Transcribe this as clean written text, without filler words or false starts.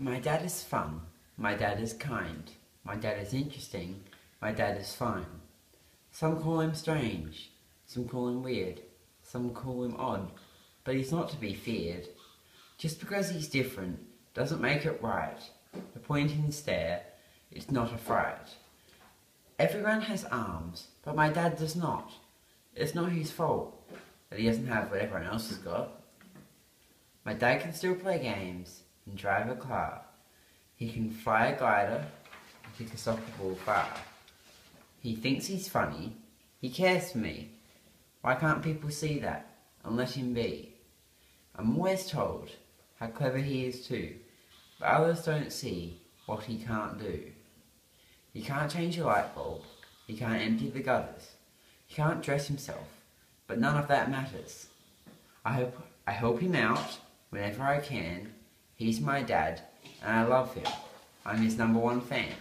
My dad is fun. My dad is kind. My dad is interesting. My dad is fine. Some call him strange. Some call him weird. Some call him odd. But he's not to be feared. Just because he's different doesn't make it right. The pointing stare is not a fright. Everyone has arms, but my dad does not. It's not his fault that he doesn't have what everyone else has got. My dad can still play games and drive a car. He can fly a glider and kick a soccer ball far. He thinks he's funny. He cares for me. Why can't people see that and let him be? I'm always told how clever he is too, but others don't see what he can't do. He can't change a light bulb. He can't empty the gutters. He can't dress himself, but none of that matters. I help him out whenever I can. He's my dad, and I love him. I'm his #1 fan.